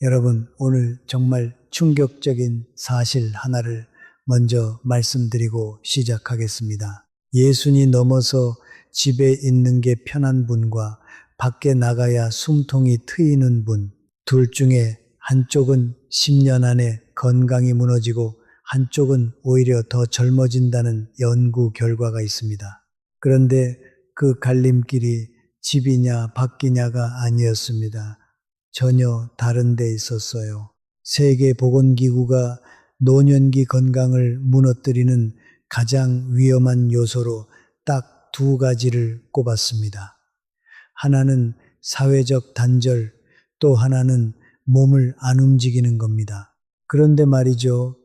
여러분, 오늘 정말 충격적인 사실 하나를 먼저 말씀드리고 시작하겠습니다. 예순이 넘어서 집에 있는 게 편한 분과 밖에 나가야 숨통이 트이는 분, 둘 중에 한쪽은 10년 안에 건강이 무너지고 한쪽은 오히려 더 젊어진다는 연구 결과가 있습니다. 그런데 그 갈림길이 집이냐 밖이냐가 아니었습니다. 전혀 다른 데 있었어요. 세계보건기구가 노년기 건강을 무너뜨리는 가장 위험한 요소로 딱 두 가지를 꼽았습니다. 하나는 사회적 단절, 또 하나는 몸을 안 움직이는 겁니다. 그런데 말이죠.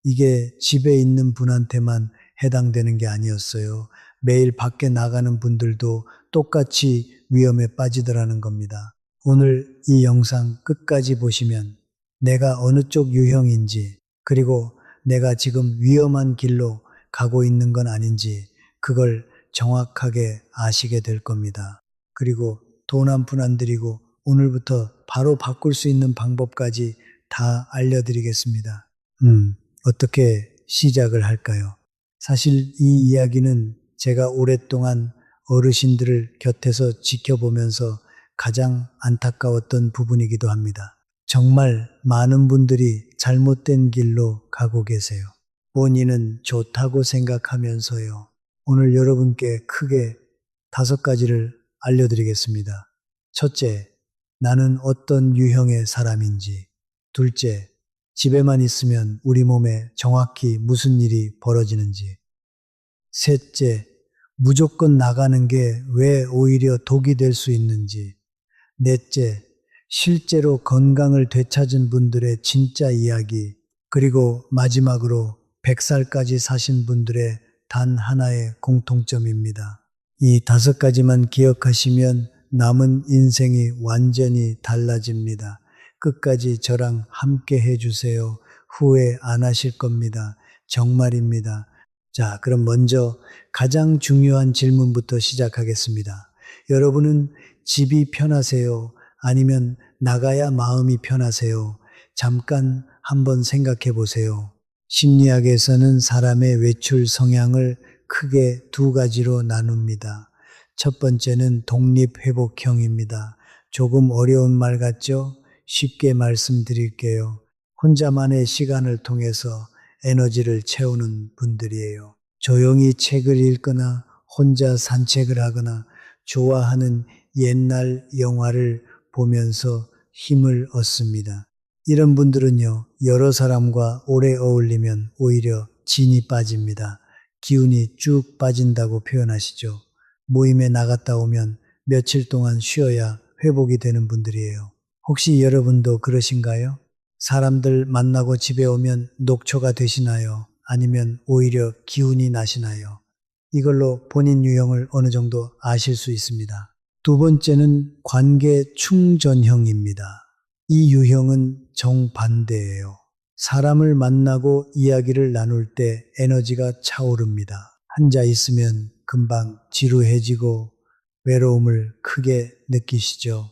이게 집에 있는 분한테만 해당되는 게 아니었어요. 매일 밖에 나가는 분들도 똑같이 위험에 빠지더라는 겁니다. 오늘 이 영상 끝까지 보시면 내가 어느 쪽 유형인지, 그리고 내가 지금 위험한 길로 가고 있는 건 아닌지 그걸 정확하게 아시게 될 겁니다. 그리고 돈 한 푼 안 들이고 오늘부터 바로 바꿀 수 있는 방법까지 다 알려드리겠습니다. 어떻게 시작을 할까요? 사실 이 이야기는 제가 오랫동안 어르신들을 곁에서 지켜보면서 가장 안타까웠던 부분이기도 합니다. 정말 많은 분들이 잘못된 길로 가고 계세요. 본인은 좋다고 생각하면서요. 오늘 여러분께 크게 5가지를 알려드리겠습니다. 첫째, 나는 어떤 유형의 사람인지. 둘째, 집에만 있으면 우리 몸에 정확히 무슨 일이 벌어지는지. 셋째, 무조건 나가는 게 왜 오히려 독이 될 수 있는지. 넷째, 실제로 건강을 되찾은 분들의 진짜 이야기. 그리고 마지막으로 100살까지 사신 분들의 단 하나의 공통점입니다. 이 5가지만 기억하시면 남은 인생이 완전히 달라집니다. 끝까지 저랑 함께 해주세요. 후회 안 하실 겁니다. 정말입니다. 자, 그럼 먼저 가장 중요한 질문부터 시작하겠습니다. 여러분은 집이 편하세요? 아니면 나가야 마음이 편하세요? 잠깐 한번 생각해 보세요. 심리학에서는 사람의 외출 성향을 크게 2가지로 나눕니다. 첫 번째는 독립회복형입니다. 조금 어려운 말 같죠? 쉽게 말씀드릴게요. 혼자만의 시간을 통해서 에너지를 채우는 분들이에요. 조용히 책을 읽거나 혼자 산책을 하거나 좋아하는 옛날 영화를 보면서 힘을 얻습니다. 이런 분들은요, 여러 사람과 오래 어울리면 오히려 진이 빠집니다. 기운이 쭉 빠진다고 표현하시죠. 모임에 나갔다 오면 며칠 동안 쉬어야 회복이 되는 분들이에요. 혹시 여러분도 그러신가요? 사람들 만나고 집에 오면 녹초가 되시나요? 아니면 오히려 기운이 나시나요? 이걸로 본인 유형을 어느 정도 아실 수 있습니다. 두 번째는 관계 충전형입니다. 이 유형은 정반대예요. 사람을 만나고 이야기를 나눌 때 에너지가 차오릅니다. 앉아 있으면 금방 지루해지고 외로움을 크게 느끼시죠.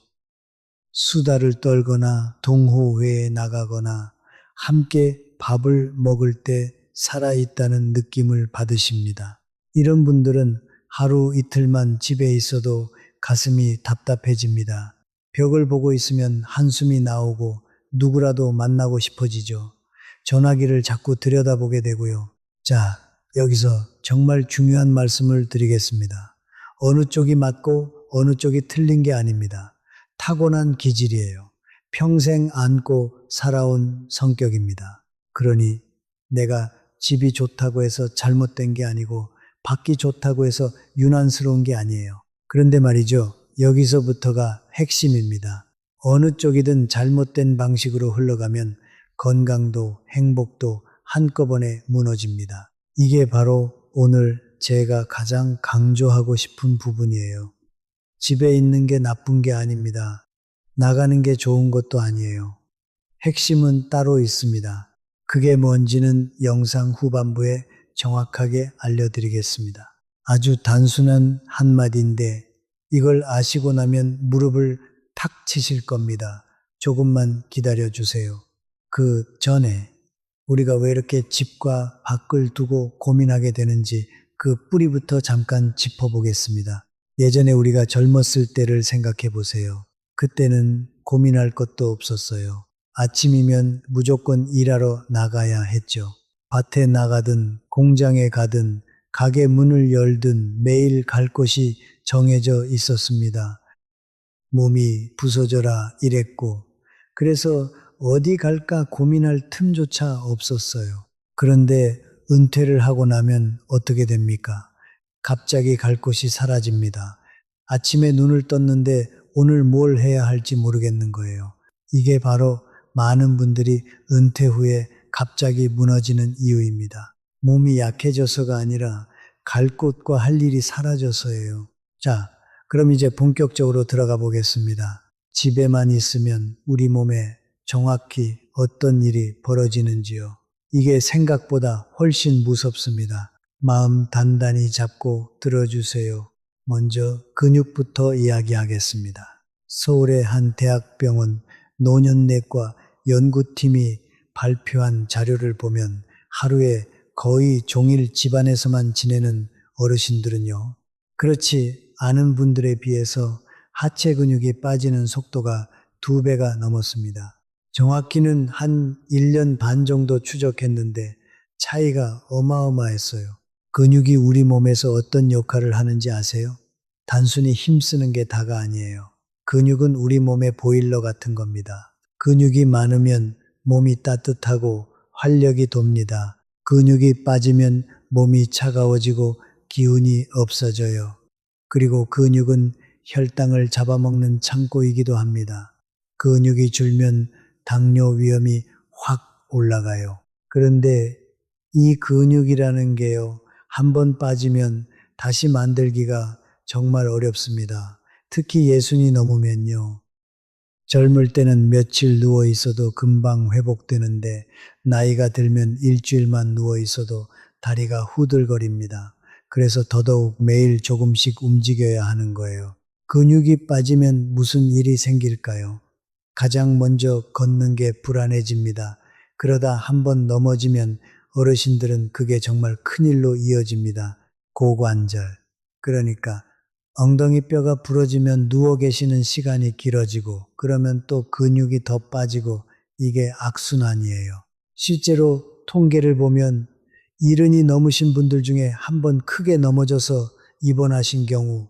수다를 떨거나 동호회에 나가거나 함께 밥을 먹을 때 살아있다는 느낌을 받으십니다. 이런 분들은 하루 이틀만 집에 있어도 가슴이 답답해집니다. 벽을 보고 있으면 한숨이 나오고 누구라도 만나고 싶어지죠. 전화기를 자꾸 들여다보게 되고요. 자, 여기서 정말 중요한 말씀을 드리겠습니다. 어느 쪽이 맞고 어느 쪽이 틀린 게 아닙니다. 타고난 기질이에요. 평생 안고 살아온 성격입니다. 그러니 내가 집이 좋다고 해서 잘못된 게 아니고 밖이 좋다고 해서 유난스러운 게 아니에요. 그런데 말이죠. 여기서부터가 핵심입니다. 어느 쪽이든 잘못된 방식으로 흘러가면 건강도 행복도 한꺼번에 무너집니다. 이게 바로 오늘 제가 가장 강조하고 싶은 부분이에요. 집에 있는 게 나쁜 게 아닙니다. 나가는 게 좋은 것도 아니에요. 핵심은 따로 있습니다. 그게 뭔지는 영상 후반부에 정확하게 알려드리겠습니다. 아주 단순한 한마디인데 이걸 아시고 나면 무릎을 탁 치실 겁니다. 조금만 기다려 주세요. 그 전에 우리가 왜 이렇게 집과 밖을 두고 고민하게 되는지 그 뿌리부터 잠깐 짚어보겠습니다. 예전에 우리가 젊었을 때를 생각해 보세요. 그때는 고민할 것도 없었어요. 아침이면 무조건 일하러 나가야 했죠. 밭에 나가든 공장에 가든 가게 문을 열든 매일 갈 곳이 정해져 있었습니다. 몸이 부서져라 이랬고, 그래서 어디 갈까 고민할 틈조차 없었어요. 그런데 은퇴를 하고 나면 어떻게 됩니까? 갑자기 갈 곳이 사라집니다. 아침에 눈을 떴는데 오늘 뭘 해야 할지 모르겠는 거예요. 이게 바로 많은 분들이 은퇴 후에 갑자기 무너지는 이유입니다. 몸이 약해져서가 아니라 갈 곳과 할 일이 사라져서예요. 자, 그럼 이제 본격적으로 들어가 보겠습니다. 집에만 있으면 우리 몸에 정확히 어떤 일이 벌어지는지요. 이게 생각보다 훨씬 무섭습니다. 마음 단단히 잡고 들어주세요. 먼저 근육부터 이야기하겠습니다. 서울의 한 대학병원 노년내과 연구팀이 발표한 자료를 보면 하루에 거의 종일 집안에서만 지내는 어르신들은요, 그렇지 않은 분들에 비해서 하체 근육이 빠지는 속도가 2배가 넘었습니다. 정확히는 한 1년 반 정도 추적했는데 차이가 어마어마했어요. 근육이 우리 몸에서 어떤 역할을 하는지 아세요? 단순히 힘쓰는 게 다가 아니에요. 근육은 우리 몸의 보일러 같은 겁니다. 근육이 많으면 몸이 따뜻하고 활력이 돕니다. 근육이 빠지면 몸이 차가워지고 기운이 없어져요. 그리고 근육은 혈당을 잡아먹는 창고이기도 합니다. 근육이 줄면 당뇨 위험이 확 올라가요. 그런데 이 근육이라는 게요, 한번 빠지면 다시 만들기가 정말 어렵습니다. 특히 예순이 넘으면요. 젊을 때는 며칠 누워 있어도 금방 회복되는데 나이가 들면 일주일만 누워 있어도 다리가 후들거립니다. 그래서 더더욱 매일 조금씩 움직여야 하는 거예요. 근육이 빠지면 무슨 일이 생길까요? 가장 먼저 걷는 게 불안해집니다. 그러다 한번 넘어지면 어르신들은 그게 정말 큰일로 이어집니다. 고관절. 그러니까 엉덩이 뼈가 부러지면 누워 계시는 시간이 길어지고, 그러면 또 근육이 더 빠지고, 이게 악순환이에요. 실제로 통계를 보면 70이 넘으신 분들 중에 한번 크게 넘어져서 입원하신 경우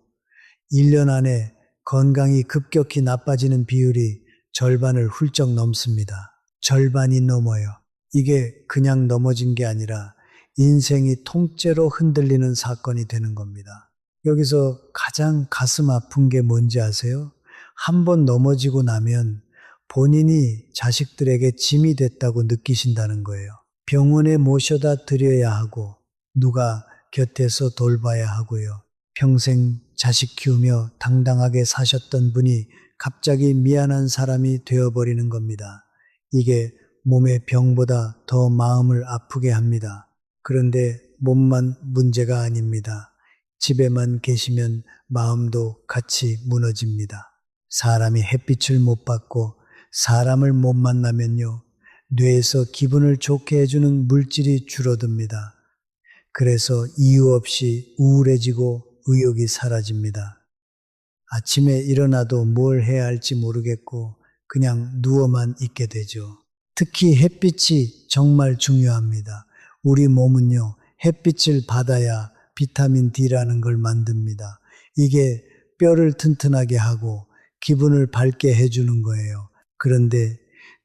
1년 안에 건강이 급격히 나빠지는 비율이 절반을 훌쩍 넘습니다. 절반이 넘어요. 이게 그냥 넘어진 게 아니라 인생이 통째로 흔들리는 사건이 되는 겁니다. 여기서 가장 가슴 아픈 게 뭔지 아세요? 한번 넘어지고 나면 본인이 자식들에게 짐이 됐다고 느끼신다는 거예요. 병원에 모셔다 드려야 하고 누가 곁에서 돌봐야 하고요. 평생 자식 키우며 당당하게 사셨던 분이 갑자기 미안한 사람이 되어버리는 겁니다. 이게 몸의 병보다 더 마음을 아프게 합니다. 그런데 몸만 문제가 아닙니다. 집에만 계시면 마음도 같이 무너집니다. 사람이 햇빛을 못 받고 사람을 못 만나면요, 뇌에서 기분을 좋게 해주는 물질이 줄어듭니다. 그래서 이유 없이 우울해지고 의욕이 사라집니다. 아침에 일어나도 뭘 해야 할지 모르겠고 그냥 누워만 있게 되죠. 특히 햇빛이 정말 중요합니다. 우리 몸은요, 햇빛을 받아야 비타민 D라는 걸 만듭니다. 이게 뼈를 튼튼하게 하고 기분을 밝게 해주는 거예요. 그런데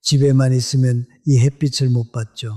집에만 있으면 이 햇빛을 못 받죠.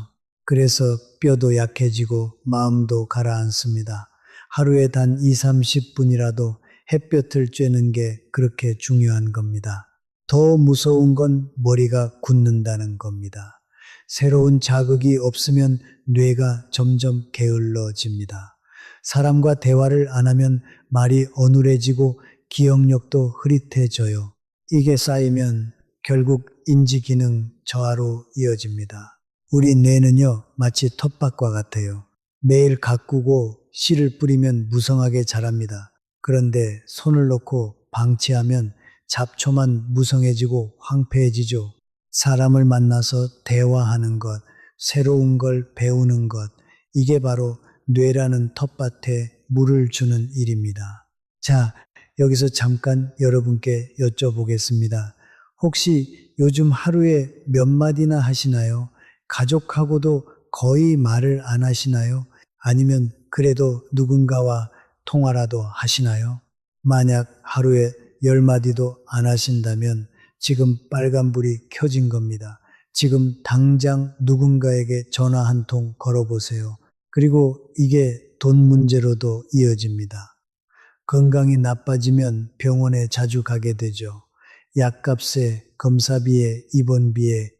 그래서 뼈도 약해지고 마음도 가라앉습니다. 하루에 단 2, 30분이라도 햇볕을 쬐는 게 그렇게 중요한 겁니다. 더 무서운 건 머리가 굳는다는 겁니다. 새로운 자극이 없으면 뇌가 점점 게을러집니다. 사람과 대화를 안 하면 말이 어눌해지고 기억력도 흐릿해져요. 이게 쌓이면 결국 인지 기능 저하로 이어집니다. 우리 뇌는요, 마치 텃밭과 같아요. 매일 가꾸고 씨를 뿌리면 무성하게 자랍니다. 그런데 손을 놓고 방치하면 잡초만 무성해지고 황폐해지죠. 사람을 만나서 대화하는 것, 새로운 걸 배우는 것, 이게 바로 뇌라는 텃밭에 물을 주는 일입니다. 자, 여기서 잠깐 여러분께 여쭤보겠습니다. 혹시 요즘 하루에 몇 마디나 하시나요? 가족하고도 거의 말을 안 하시나요? 아니면 그래도 누군가와 통화라도 하시나요? 만약 하루에 10마디도 안 하신다면 지금 빨간불이 켜진 겁니다. 지금 당장 누군가에게 전화 한 통 걸어보세요. 그리고 이게 돈 문제로도 이어집니다. 건강이 나빠지면 병원에 자주 가게 되죠. 약값에, 검사비에, 입원비에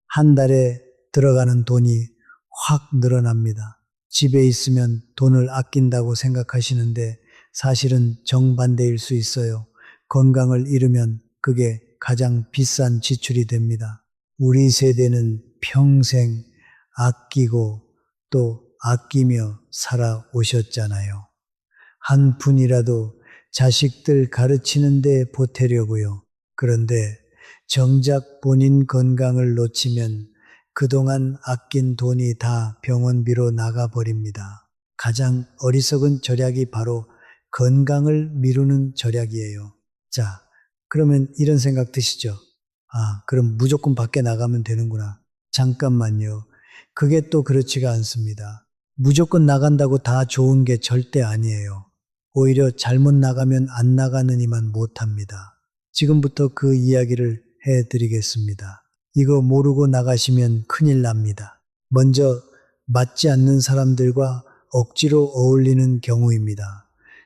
한 달에 들어가는 돈이 확 늘어납니다. 집에 있으면 돈을 아낀다고 생각하시는데 사실은 정반대일 수 있어요. 건강을 잃으면 그게 가장 비싼 지출이 됩니다. 우리 세대는 평생 아끼고 또 아끼며 살아오셨잖아요. 한 푼이라도 자식들 가르치는데 보태려고요. 그런데 정작 본인 건강을 놓치면 그동안 아낀 돈이 다 병원비로 나가버립니다. 가장 어리석은 절약이 바로 건강을 미루는 절약이에요. 자, 그러면 이런 생각 드시죠? 아, 그럼 무조건 밖에 나가면 되는구나. 잠깐만요. 그게 또 그렇지가 않습니다. 무조건 나간다고 다 좋은 게 절대 아니에요. 오히려 잘못 나가면 안 나가는 이만 못합니다. 지금부터 그 이야기를 해드리겠습니다. 이거 모르고 나가시면 큰일 납니다. 먼저 맞지 않는 사람들과 억지로 어울리는 경우입니다.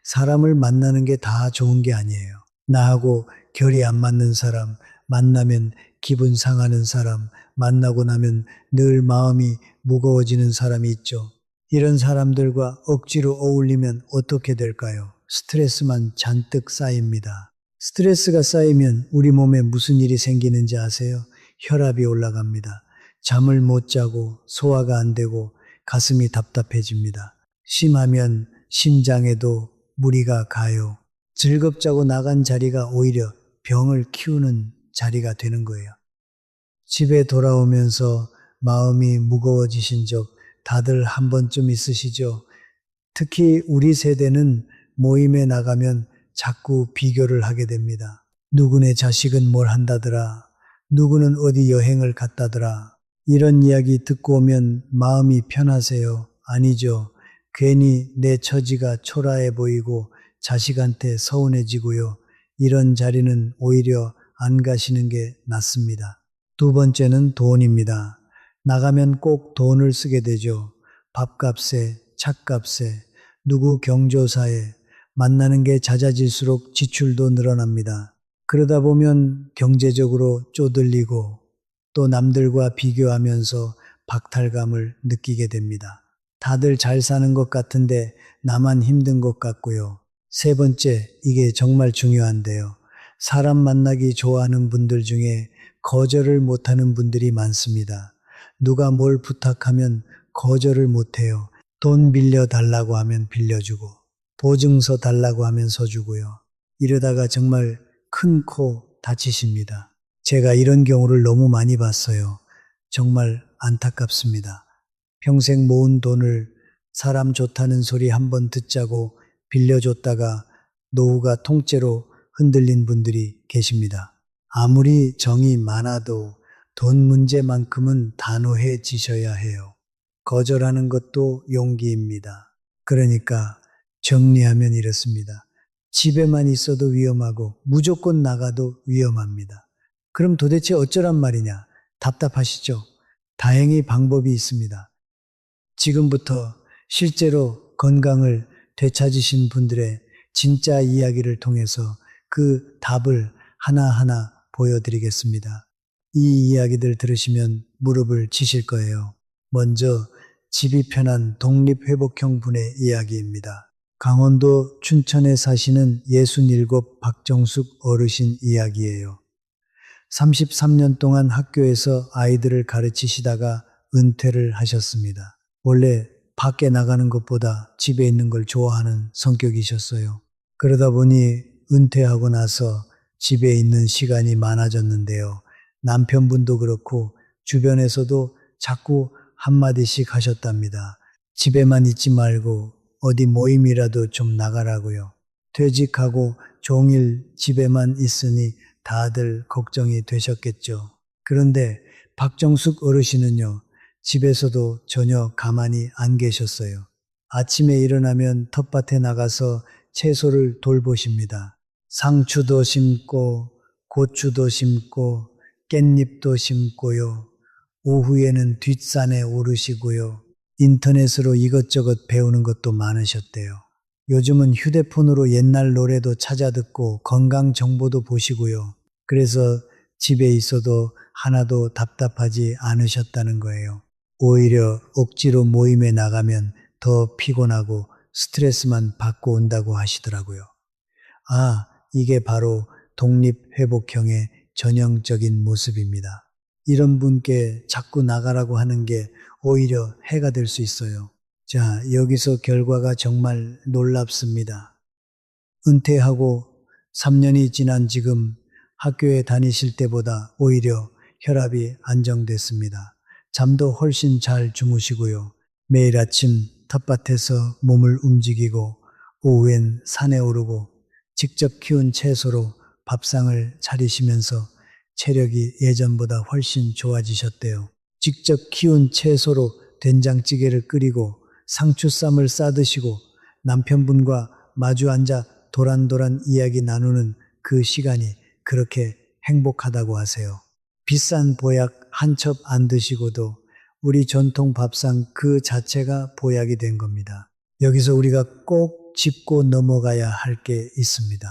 사람을 만나는 게 다 좋은 게 아니에요. 나하고 결이 안 맞는 사람, 만나면 기분 상하는 사람, 만나고 나면 늘 마음이 무거워지는 사람이 있죠. 이런 사람들과 억지로 어울리면 어떻게 될까요? 스트레스만 잔뜩 쌓입니다. 스트레스가 쌓이면 우리 몸에 무슨 일이 생기는지 아세요? 혈압이 올라갑니다. 잠을 못 자고 소화가 안 되고 가슴이 답답해집니다. 심하면 심장에도 무리가 가요. 즐겁자고 나간 자리가 오히려 병을 키우는 자리가 되는 거예요. 집에 돌아오면서 마음이 무거워지신 적 다들 한 번쯤 있으시죠? 특히 우리 세대는 모임에 나가면 자꾸 비교를 하게 됩니다. 누구네 자식은 뭘 한다더라. 누구는 어디 여행을 갔다더라. 이런 이야기 듣고 오면 마음이 편하세요? 아니죠. 괜히 내 처지가 초라해 보이고 자식한테 서운해지고요. 이런 자리는 오히려 안 가시는 게 낫습니다. 두 번째는 돈입니다. 나가면 꼭 돈을 쓰게 되죠. 밥값에, 차값에, 누구 경조사에 만나는 게 잦아질수록 지출도 늘어납니다. 그러다 보면 경제적으로 쪼들리고 또 남들과 비교하면서 박탈감을 느끼게 됩니다. 다들 잘 사는 것 같은데 나만 힘든 것 같고요. 세 번째, 이게 정말 중요한데요. 사람 만나기 좋아하는 분들 중에 거절을 못하는 분들이 많습니다. 누가 뭘 부탁하면 거절을 못해요. 돈 빌려달라고 하면 빌려주고 보증서 달라고 하면 서주고요. 이러다가 정말 큰 코 다치십니다. 제가 이런 경우를 너무 많이 봤어요. 정말 안타깝습니다. 평생 모은 돈을 사람 좋다는 소리 한번 듣자고 빌려줬다가 노후가 통째로 흔들린 분들이 계십니다. 아무리 정이 많아도 돈 문제만큼은 단호해지셔야 해요. 거절하는 것도 용기입니다. 그러니까 정리하면 이렇습니다. 집에만 있어도 위험하고 무조건 나가도 위험합니다. 그럼 도대체 어쩌란 말이냐? 답답하시죠? 다행히 방법이 있습니다. 지금부터 실제로 건강을 되찾으신 분들의 진짜 이야기를 통해서 그 답을 하나하나 보여드리겠습니다. 이 이야기들 들으시면 무릎을 치실 거예요. 먼저 집이 편한 독립회복형 분의 이야기입니다. 강원도 춘천에 사시는 67 박정숙 어르신 이야기예요. 33년 동안 학교에서 아이들을 가르치시다가 은퇴를 하셨습니다. 원래 밖에 나가는 것보다 집에 있는 걸 좋아하는 성격이셨어요. 그러다 보니 은퇴하고 나서 집에 있는 시간이 많아졌는데요. 남편분도 그렇고 주변에서도 자꾸 한마디씩 하셨답니다. 집에만 있지 말고 어디 모임이라도 좀 나가라고요. 퇴직하고 종일 집에만 있으니 다들 걱정이 되셨겠죠. 그런데 박정숙 어르신은요, 집에서도 전혀 가만히 안 계셨어요. 아침에 일어나면 텃밭에 나가서 채소를 돌보십니다. 상추도 심고, 고추도 심고, 깻잎도 심고요. 오후에는 뒷산에 오르시고요. 인터넷으로 이것저것 배우는 것도 많으셨대요. 요즘은 휴대폰으로 옛날 노래도 찾아 듣고 건강 정보도 보시고요. 그래서 집에 있어도 하나도 답답하지 않으셨다는 거예요. 오히려 억지로 모임에 나가면 더 피곤하고 스트레스만 받고 온다고 하시더라고요. 아, 이게 바로 독립회복형의 전형적인 모습입니다. 이런 분께 자꾸 나가라고 하는 게 오히려 해가 될 수 있어요. 자, 여기서 결과가 정말 놀랍습니다. 은퇴하고 3년이 지난 지금 학교에 다니실 때보다 오히려 혈압이 안정됐습니다. 잠도 훨씬 잘 주무시고요. 매일 아침 텃밭에서 몸을 움직이고 오후엔 산에 오르고 직접 키운 채소로 밥상을 차리시면서 체력이 예전보다 훨씬 좋아지셨대요. 직접 키운 채소로 된장찌개를 끓이고 상추쌈을 싸드시고 남편분과 마주 앉아 도란도란 이야기 나누는 그 시간이 그렇게 행복하다고 하세요. 비싼 보약 한 첩 안 드시고도 우리 전통 밥상 그 자체가 보약이 된 겁니다. 여기서 우리가 꼭 짚고 넘어가야 할 게 있습니다.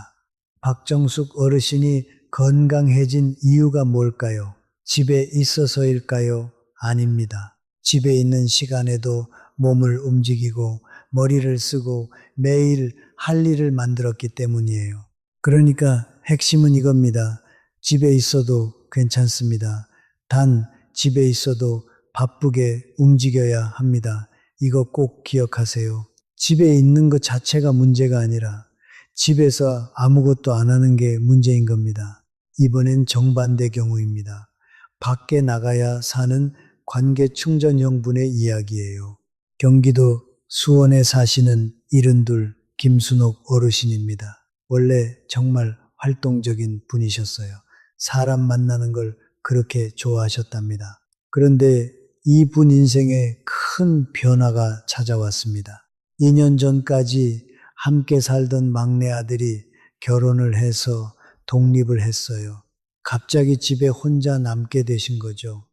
박정숙 어르신이 건강해진 이유가 뭘까요? 집에 있어서일까요? 아닙니다. 집에 있는 시간에도 몸을 움직이고 머리를 쓰고 매일 할 일을 만들었기 때문이에요. 그러니까 핵심은 이겁니다. 집에 있어도 괜찮습니다. 단 집에 있어도 바쁘게 움직여야 합니다. 이거 꼭 기억하세요. 집에 있는 것 자체가 문제가 아니라 집에서 아무것도 안 하는 게 문제인 겁니다. 이번엔 정반대 경우입니다. 밖에 나가야 사는 관계 충전형분의 이야기예요. 경기도 수원에 사시는 72 김순옥 어르신입니다. 원래 정말 활동적인 분이셨어요. 사람 만나는 걸 그렇게 좋아하셨답니다. 그런데 이분 인생에 큰 변화가 찾아왔습니다. 2년 전까지 함께 살던 막내 아들이 결혼을 해서 독립을 했어요. 갑자기 집에 혼자 남게 되신 거죠.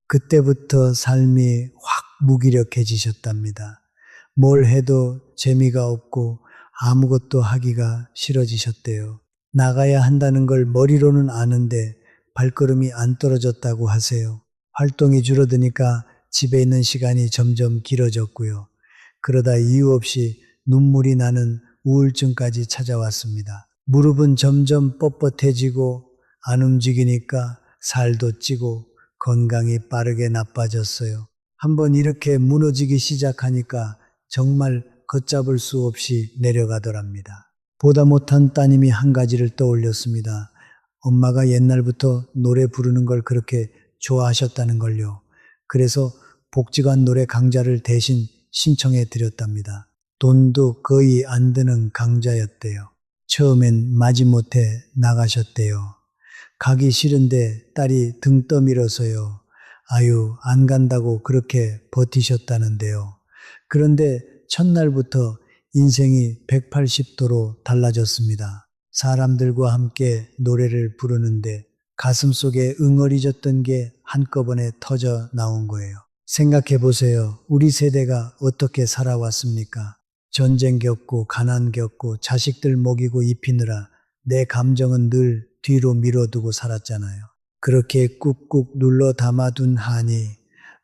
그때부터 삶이 확 무기력해지셨답니다. 뭘 해도 재미가 없고 아무것도 하기가 싫어지셨대요. 나가야 한다는 걸 머리로는 아는데 발걸음이 안 떨어졌다고 하세요. 활동이 줄어드니까 집에 있는 시간이 점점 길어졌고요. 그러다 이유 없이 눈물이 나는 우울증까지 찾아왔습니다. 무릎은 점점 뻣뻣해지고 안 움직이니까 살도 찌고 건강이 빠르게 나빠졌어요. 한번 이렇게 무너지기 시작하니까 정말 걷잡을 수 없이 내려가더랍니다. 보다 못한 따님이 한 가지를 떠올렸습니다. 엄마가 옛날부터 노래 부르는 걸 그렇게 좋아하셨다는 걸요. 그래서 복지관 노래 강좌를 대신 신청해 드렸답니다. 돈도 거의 안 드는 강좌였대요. 처음엔 마지못해 나가셨대요. 가기 싫은데 딸이 등 떠밀어서요. 아유, 안 간다고 그렇게 버티셨다는데요. 그런데 첫날부터 인생이 180도로 달라졌습니다. 사람들과 함께 노래를 부르는데 가슴속에 응어리졌던 게 한꺼번에 터져 나온 거예요. 생각해 보세요. 우리 세대가 어떻게 살아왔습니까? 전쟁 겪고 가난 겪고 자식들 먹이고 입히느라 내 감정은 늘 뒤로 밀어두고 살았잖아요. 그렇게 꾹꾹 눌러 담아둔 한이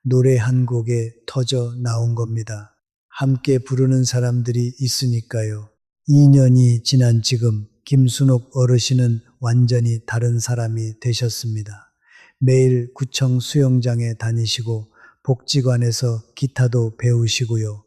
노래 한 곡에 터져 나온 겁니다. 함께 부르는 사람들이 있으니까요. 2년이 지난 지금 김순옥 어르신은 완전히 다른 사람이 되셨습니다. 매일 구청 수영장에 다니시고 복지관에서 기타도 배우시고요.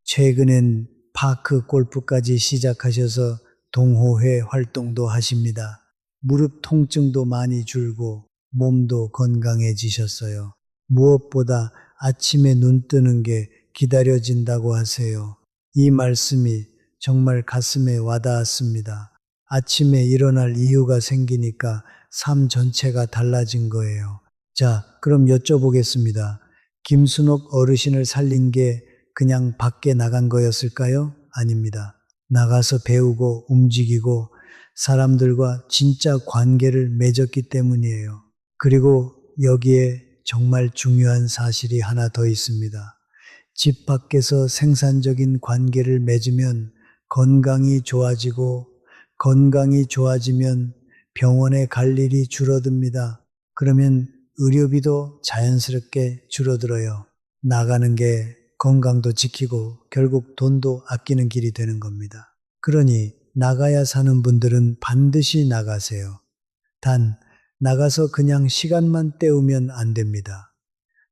최근엔 파크 골프까지 시작하셔서 동호회 활동도 하십니다. 무릎 통증도 많이 줄고 몸도 건강해지셨어요. 무엇보다 아침에 눈 뜨는 게 기다려진다고 하세요. 이 말씀이 정말 가슴에 와닿았습니다. 아침에 일어날 이유가 생기니까 삶 전체가 달라진 거예요. 자, 그럼 여쭤보겠습니다. 김순옥 어르신을 살린 게 그냥 밖에 나간 거였을까요? 아닙니다. 나가서 배우고 움직이고 사람들과 진짜 관계를 맺었기 때문이에요. 그리고 여기에 정말 중요한 사실이 하나 더 있습니다. 집 밖에서 생산적인 관계를 맺으면 건강이 좋아지고 건강이 좋아지면 병원에 갈 일이 줄어듭니다. 그러면 의료비도 자연스럽게 줄어들어요. 나가는 게 건강도 지키고 결국 돈도 아끼는 길이 되는 겁니다. 그러니 나가야 사는 분들은 반드시 나가세요. 단, 나가서 그냥 시간만 때우면 안 됩니다.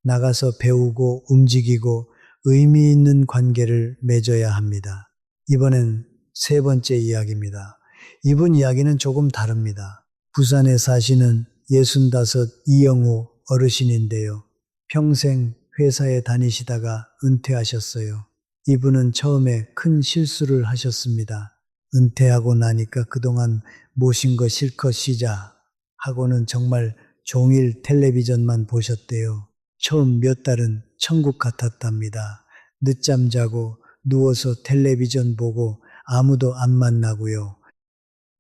나가서 배우고 움직이고 의미 있는 관계를 맺어야 합니다. 이번엔 세 번째 이야기입니다. 이분 이야기는 조금 다릅니다. 부산에 사시는 65 이영호 어르신인데요. 평생 회사에 다니시다가 은퇴하셨어요. 이분은 처음에 큰 실수를 하셨습니다. 은퇴하고 나니까 그동안 모신 거 실컷 쉬자 하고는 정말 종일 텔레비전만 보셨대요. 처음 몇 달은 천국 같았답니다. 늦잠 자고 누워서 텔레비전 보고 아무도 안 만나고요.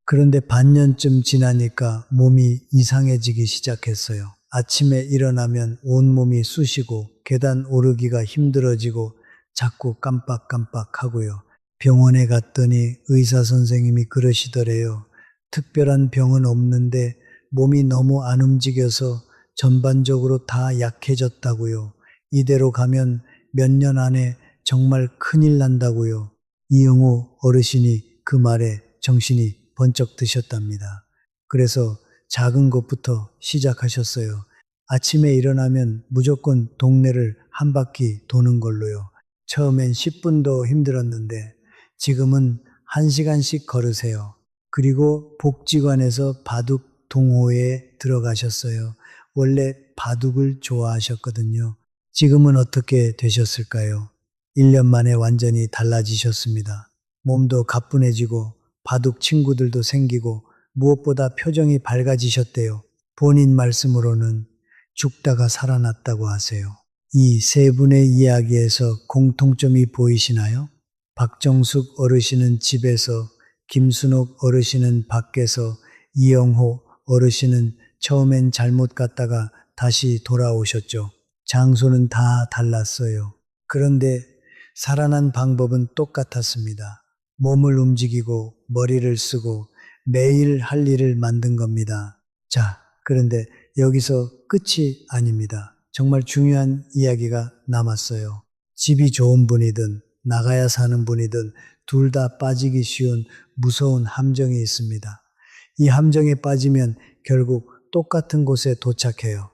그런데 반년쯤 지나니까 몸이 이상해지기 시작했어요. 아침에 일어나면 온몸이 쑤시고 계단 오르기가 힘들어지고 자꾸 깜빡깜빡하고요. 병원에 갔더니 의사 선생님이 그러시더래요. 특별한 병은 없는데 몸이 너무 안 움직여서 전반적으로 다 약해졌다고요. 이대로 가면 몇 년 안에 정말 큰일 난다고요. 이영호 어르신이 그 말에 정신이 번쩍 드셨답니다. 그래서 작은 것부터 시작하셨어요. 아침에 일어나면 무조건 동네를 한 바퀴 도는 걸로요. 처음엔 10분도 힘들었는데 지금은 1시간씩 걸으세요. 그리고 복지관에서 바둑 동호회에 들어가셨어요. 원래 바둑을 좋아하셨거든요. 지금은 어떻게 되셨을까요? 1년 만에 완전히 달라지셨습니다. 몸도 가뿐해지고 바둑 친구들도 생기고 무엇보다 표정이 밝아지셨대요. 본인 말씀으로는 죽다가 살아났다고 하세요. 이 세 분의 이야기에서 공통점이 보이시나요? 박정숙 어르신은 집에서, 김순옥 어르신은 밖에서, 이영호 어르신은 처음엔 잘못 갔다가 다시 돌아오셨죠. 장소는 다 달랐어요. 그런데 살아난 방법은 똑같았습니다. 몸을 움직이고 머리를 쓰고 매일 할 일을 만든 겁니다. 자, 그런데 여기서 끝이 아닙니다. 정말 중요한 이야기가 남았어요. 집이 좋은 분이든 나가야 사는 분이든 둘 다 빠지기 쉬운 무서운 함정이 있습니다. 이 함정에 빠지면 결국 똑같은 곳에 도착해요.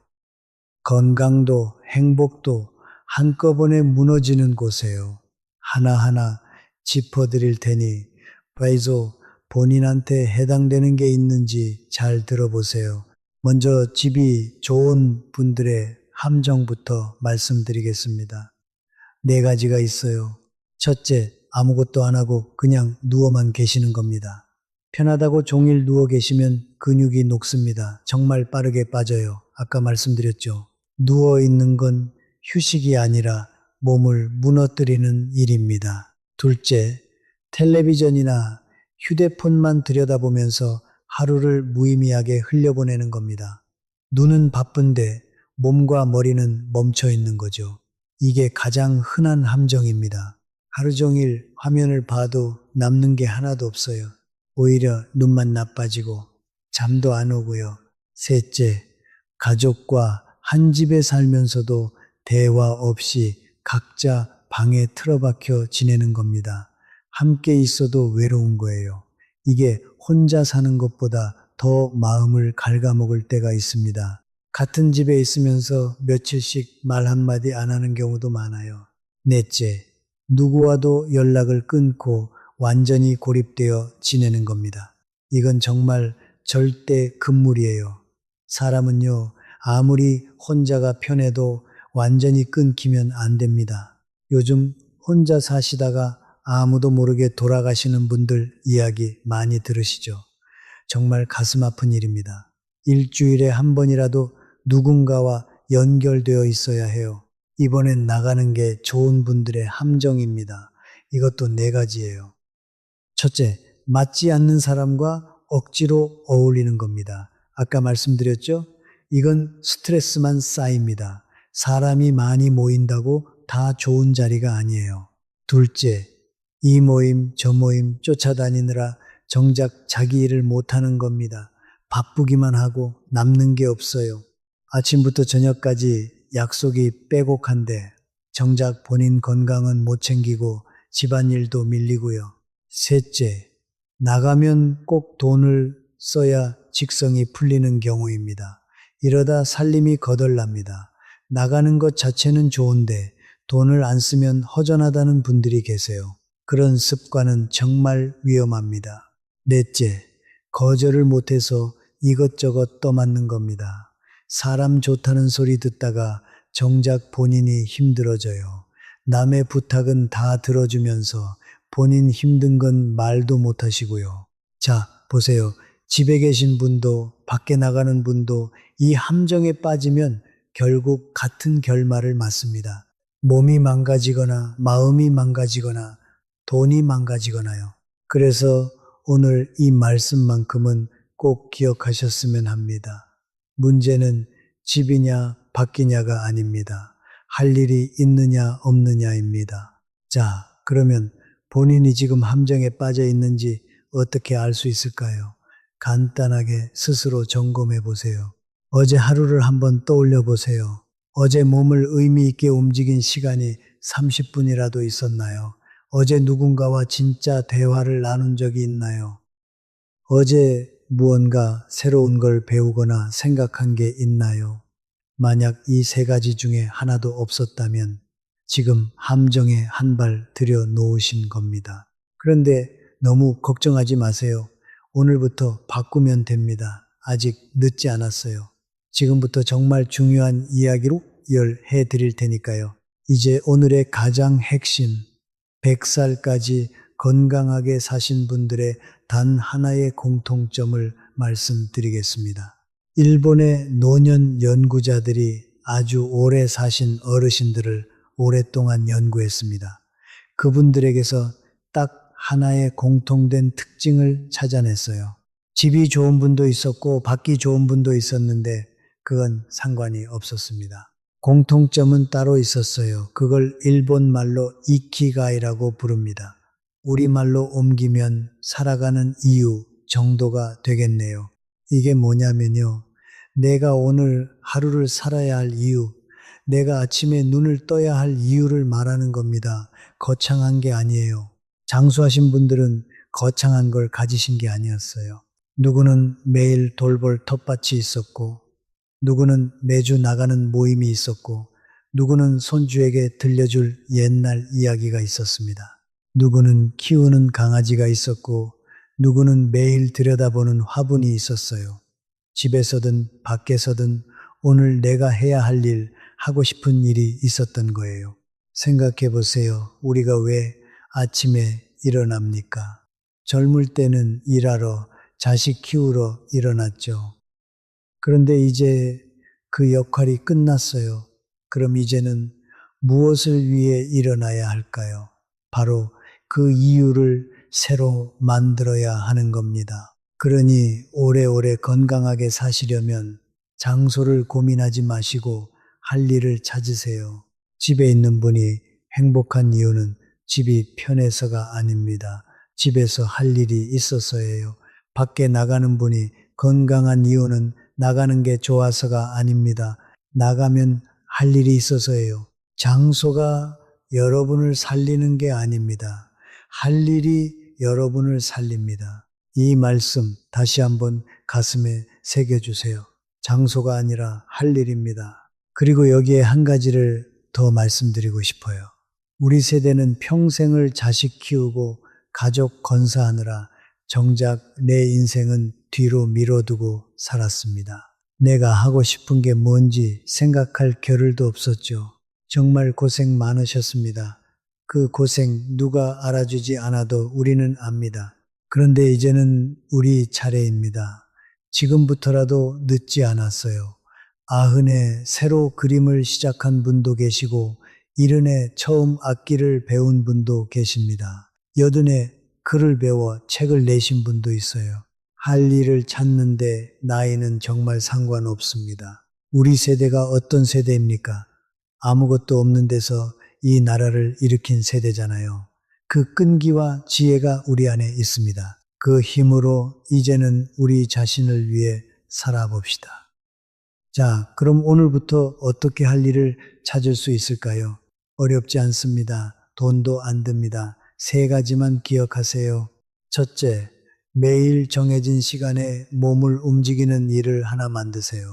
건강도 행복도 한꺼번에 무너지는 곳에요. 하나하나 짚어드릴 테니 바이소 본인한테 해당되는 게 있는지 잘 들어보세요. 먼저 집이 좋은 분들의 함정부터 말씀드리겠습니다. 4가지가 있어요. 첫째, 아무것도 안 하고 그냥 누워만 계시는 겁니다. 편하다고 종일 누워 계시면 근육이 녹습니다. 정말 빠르게 빠져요. 아까 말씀드렸죠. 누워 있는 건 휴식이 아니라 몸을 무너뜨리는 일입니다. 둘째, 텔레비전이나 휴대폰만 들여다보면서 하루를 무의미하게 흘려보내는 겁니다. 눈은 바쁜데 몸과 머리는 멈춰 있는 거죠. 이게 가장 흔한 함정입니다. 하루 종일 화면을 봐도 남는 게 하나도 없어요. 오히려 눈만 나빠지고 잠도 안 오고요. 셋째, 가족과 한 집에 살면서도 대화 없이 각자 방에 틀어박혀 지내는 겁니다. 함께 있어도 외로운 거예요. 이게 혼자 사는 것보다 더 마음을 갉아먹을 때가 있습니다. 같은 집에 있으면서 며칠씩 말 한마디 안 하는 경우도 많아요. 넷째, 누구와도 연락을 끊고 완전히 고립되어 지내는 겁니다. 이건 정말 절대 금물이에요. 사람은요, 아무리 혼자가 편해도 완전히 끊기면 안 됩니다. 요즘 혼자 사시다가 아무도 모르게 돌아가시는 분들 이야기 많이 들으시죠? 정말 가슴 아픈 일입니다. 일주일에 한 번이라도 누군가와 연결되어 있어야 해요. 이번엔 나가는 게 좋은 분들의 함정입니다. 이것도 네 가지예요. 첫째, 맞지 않는 사람과 억지로 어울리는 겁니다. 아까 말씀드렸죠? 이건 스트레스만 쌓입니다. 사람이 많이 모인다고 다 좋은 자리가 아니에요. 둘째, 이 모임, 저 모임 쫓아다니느라 정작 자기 일을 못하는 겁니다. 바쁘기만 하고 남는 게 없어요. 아침부터 저녁까지 약속이 빼곡한데 정작 본인 건강은 못 챙기고 집안일도 밀리고요. 셋째, 나가면 꼭 돈을 써야 직성이 풀리는 경우입니다. 이러다 살림이 거덜납니다. 나가는 것 자체는 좋은데 돈을 안 쓰면 허전하다는 분들이 계세요. 그런 습관은 정말 위험합니다. 넷째, 거절을 못해서 이것저것 떠맡는 겁니다. 사람 좋다는 소리 듣다가 정작 본인이 힘들어져요. 남의 부탁은 다 들어주면서 본인 힘든 건 말도 못하시고요. 자, 보세요. 집에 계신 분도 밖에 나가는 분도 이 함정에 빠지면 결국 같은 결말을 맞습니다. 몸이 망가지거나 마음이 망가지거나 돈이 망가지거나요. 그래서 오늘 이 말씀만큼은 꼭 기억하셨으면 합니다. 문제는 집이냐 밖이냐가 아닙니다. 할 일이 있느냐 없느냐입니다. 자, 그러면 본인이 지금 함정에 빠져 있는지 어떻게 알 수 있을까요? 간단하게 스스로 점검해 보세요. 어제 하루를 한번 떠올려 보세요. 어제 몸을 의미 있게 움직인 시간이 30분이라도 있었나요? 어제 누군가와 진짜 대화를 나눈 적이 있나요? 어제 무언가 새로운 걸 배우거나 생각한 게 있나요? 만약 이 세 가지 중에 하나도 없었다면 지금 함정에 한 발 들여 놓으신 겁니다. 그런데 너무 걱정하지 마세요. 오늘부터 바꾸면 됩니다. 아직 늦지 않았어요. 지금부터 정말 중요한 이야기로 해 드릴 테니까요. 이제 오늘의 가장 핵심, 100살까지 건강하게 사신 분들의 단 하나의 공통점을 말씀드리겠습니다. 일본의 노년 연구자들이 아주 오래 사신 어르신들을 오랫동안 연구했습니다. 그분들에게서 딱 하나의 공통된 특징을 찾아냈어요. 집이 좋은 분도 있었고 밖이 좋은 분도 있었는데 그건 상관이 없었습니다. 공통점은 따로 있었어요. 그걸 일본 말로 이키가이라고 부릅니다. 우리말로 옮기면 살아가는 이유 정도가 되겠네요. 이게 뭐냐면요. 내가 오늘 하루를 살아야 할 이유, 내가 아침에 눈을 떠야 할 이유를 말하는 겁니다. 거창한 게 아니에요. 장수하신 분들은 거창한 걸 가지신 게 아니었어요. 누구는 매일 돌볼 텃밭이 있었고, 누구는 매주 나가는 모임이 있었고, 누구는 손주에게 들려줄 옛날 이야기가 있었습니다. 누구는 키우는 강아지가 있었고, 누구는 매일 들여다보는 화분이 있었어요. 집에서든 밖에서든 오늘 내가 해야 할 일, 하고 싶은 일이 있었던 거예요. 생각해 보세요. 우리가 왜 아침에 일어납니까? 젊을 때는 일하러, 자식 키우러 일어났죠. 그런데 이제 그 역할이 끝났어요. 그럼 이제는 무엇을 위해 일어나야 할까요? 바로 그 이유를 새로 만들어야 하는 겁니다. 그러니 오래오래 건강하게 사시려면 장소를 고민하지 마시고 할 일을 찾으세요. 집에 있는 분이 행복한 이유는 집이 편해서가 아닙니다. 집에서 할 일이 있어서예요. 밖에 나가는 분이 건강한 이유는 나가는 게 좋아서가 아닙니다. 나가면 할 일이 있어서예요. 장소가 여러분을 살리는 게 아닙니다. 할 일이 여러분을 살립니다. 이 말씀 다시 한번 가슴에 새겨주세요. 장소가 아니라 할 일입니다. 그리고 여기에 한 가지를 더 말씀드리고 싶어요. 우리 세대는 평생을 자식 키우고 가족 건사하느라 정작 내 인생은 뒤로 미뤄두고 살았습니다. 내가 하고 싶은 게 뭔지 생각할 겨를도 없었죠. 정말 고생 많으셨습니다. 그 고생 누가 알아주지 않아도 우리는 압니다. 그런데 이제는 우리 차례입니다. 지금부터라도 늦지 않았어요. 아흔에 새로 그림을 시작한 분도 계시고, 일흔에 처음 악기를 배운 분도 계십니다. 여든에 글을 배워 책을 내신 분도 있어요. 할 일을 찾는데 나이는 정말 상관없습니다. 우리 세대가 어떤 세대입니까? 아무것도 없는 데서 이 나라를 일으킨 세대잖아요. 그 끈기와 지혜가 우리 안에 있습니다. 그 힘으로 이제는 우리 자신을 위해 살아봅시다. 자, 그럼 오늘부터 어떻게 할 일을 찾을 수 있을까요? 어렵지 않습니다. 돈도 안 듭니다. 세 가지만 기억하세요. 첫째, 매일 정해진 시간에 몸을 움직이는 일을 하나 만드세요.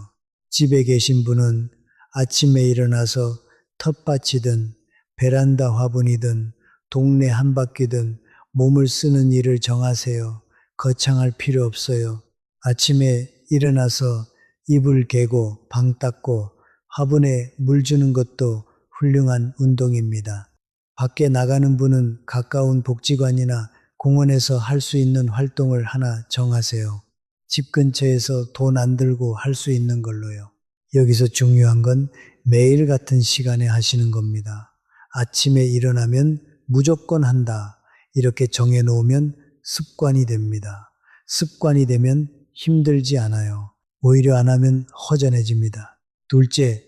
집에 계신 분은 아침에 일어나서 텃밭이든 베란다 화분이든 동네 한바퀴든 몸을 쓰는 일을 정하세요. 거창할 필요 없어요. 아침에 일어나서 이불 개고 방 닦고 화분에 물 주는 것도 훌륭한 운동입니다. 밖에 나가는 분은 가까운 복지관이나 공원에서 할 수 있는 활동을 하나 정하세요. 집 근처에서 돈 안 들고 할 수 있는 걸로요. 여기서 중요한 건 매일 같은 시간에 하시는 겁니다. 아침에 일어나면 무조건 한다. 이렇게 정해놓으면 습관이 됩니다. 습관이 되면 힘들지 않아요. 오히려 안 하면 허전해집니다. 둘째,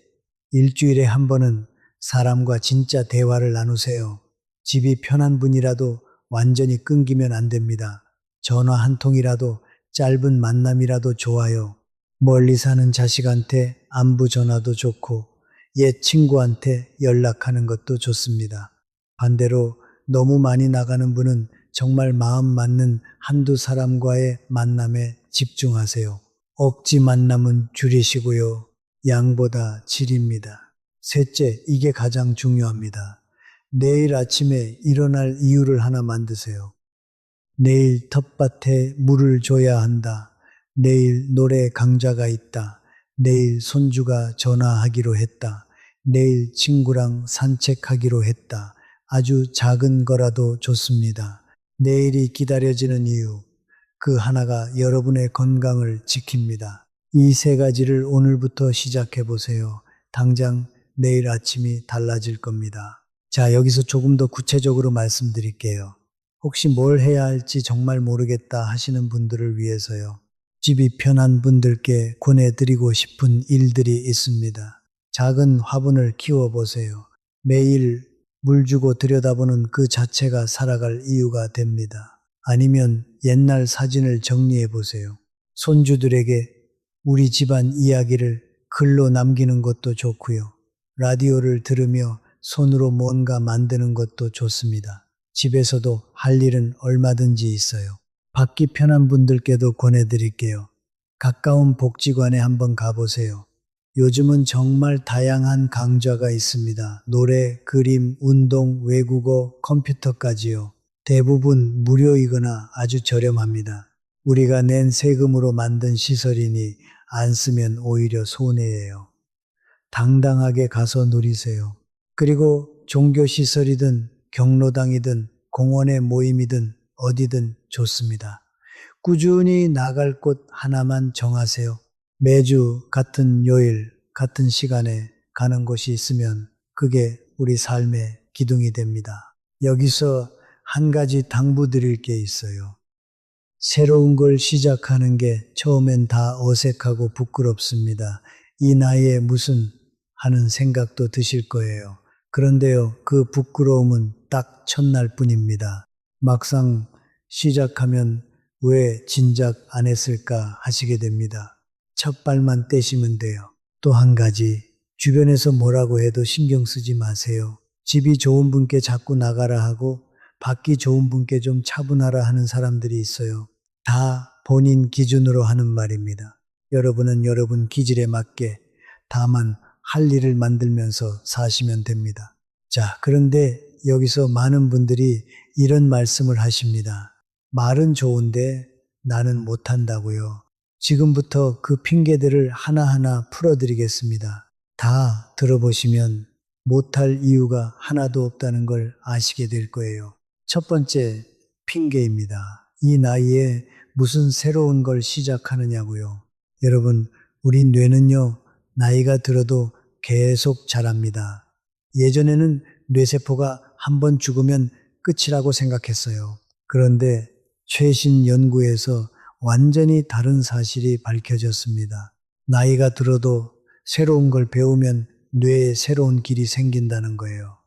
일주일에 한 번은 사람과 진짜 대화를 나누세요. 집이 편한 분이라도 완전히 끊기면 안 됩니다. 전화 한 통이라도 짧은 만남이라도 좋아요. 멀리 사는 자식한테 안부 전화도 좋고 옛 친구한테 연락하는 것도 좋습니다. 반대로 너무 많이 나가는 분은 정말 마음 맞는 한두 사람과의 만남에 집중하세요. 억지 만남은 줄이시고요. 양보다 질입니다. 셋째, 이게 가장 중요합니다. 내일 아침에 일어날 이유를 하나 만드세요. 내일 텃밭에 물을 줘야 한다. 내일 노래 강좌가 있다. 내일 손주가 전화하기로 했다. 내일 친구랑 산책하기로 했다. 아주 작은 거라도 좋습니다. 내일이 기다려지는 이유, 그 하나가 여러분의 건강을 지킵니다. 이 세 가지를 오늘부터 시작해 보세요. 당장 내일 아침이 달라질 겁니다. 자, 여기서 조금 더 구체적으로 말씀드릴게요. 혹시 뭘 해야 할지 정말 모르겠다 하시는 분들을 위해서요. 집이 편한 분들께 권해드리고 싶은 일들이 있습니다. 작은 화분을 키워보세요. 매일 물 주고 들여다보는 그 자체가 살아갈 이유가 됩니다. 아니면 옛날 사진을 정리해 보세요. 손주들에게 우리 집안 이야기를 글로 남기는 것도 좋고요. 라디오를 들으며 손으로 뭔가 만드는 것도 좋습니다. 집에서도 할 일은 얼마든지 있어요. 받기 편한 분들께도 권해드릴게요. 가까운 복지관에 한번 가보세요. 요즘은 정말 다양한 강좌가 있습니다. 노래, 그림, 운동, 외국어, 컴퓨터까지요. 대부분 무료이거나 아주 저렴합니다. 우리가 낸 세금으로 만든 시설이니 안 쓰면 오히려 손해예요. 당당하게 가서 누리세요. 그리고 종교시설이든 경로당이든 공원의 모임이든 어디든 좋습니다. 꾸준히 나갈 곳 하나만 정하세요. 매주 같은 요일, 같은 시간에 가는 곳이 있으면 그게 우리 삶의 기둥이 됩니다. 여기서 한 가지 당부드릴 게 있어요. 새로운 걸 시작하는 게 처음엔 다 어색하고 부끄럽습니다. 이 나이에 무슨 하는 생각도 드실 거예요. 그런데요, 그 부끄러움은 딱 첫날 뿐입니다. 막상 시작하면 왜 진작 안 했을까 하시게 됩니다. 첫 발만 떼시면 돼요. 또 한 가지, 주변에서 뭐라고 해도 신경 쓰지 마세요. 집이 좋은 분께 자꾸 나가라 하고 받기 좋은 분께 좀 차분하라 하는 사람들이 있어요. 다 본인 기준으로 하는 말입니다. 여러분은 여러분 기질에 맞게 다만 할 일을 만들면서 사시면 됩니다. 자, 그런데 여기서 많은 분들이 이런 말씀을 하십니다. 말은 좋은데 나는 못한다고요. 지금부터 그 핑계들을 하나하나 풀어드리겠습니다. 다 들어보시면 못할 이유가 하나도 없다는 걸 아시게 될 거예요. 첫 번째 핑계입니다. 이 나이에 무슨 새로운 걸 시작하느냐고요. 여러분, 우리 뇌는요, 나이가 들어도 계속 자랍니다. 예전에는 뇌세포가 한번 죽으면 끝이라고 생각했어요. 그런데 최신 연구에서 완전히 다른 사실이 밝혀졌습니다. 나이가 들어도 새로운 걸 배우면 뇌에 새로운 길이 생긴다는 거예요.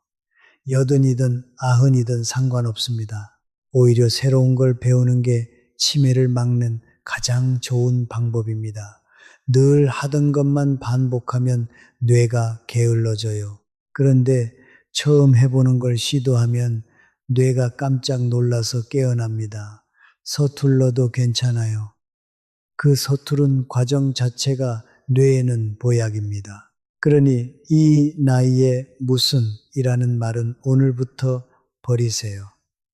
여든이든 아흔이든 상관없습니다. 오히려 새로운 걸 배우는 게 치매를 막는 가장 좋은 방법입니다. 늘 하던 것만 반복하면 뇌가 게을러져요. 그런데 처음 해보는 걸 시도하면 뇌가 깜짝 놀라서 깨어납니다. 서툴러도 괜찮아요. 그 서투른 과정 자체가 뇌에는 보약입니다. 그러니 이 나이에 무슨 이라는 말은 오늘부터 버리세요.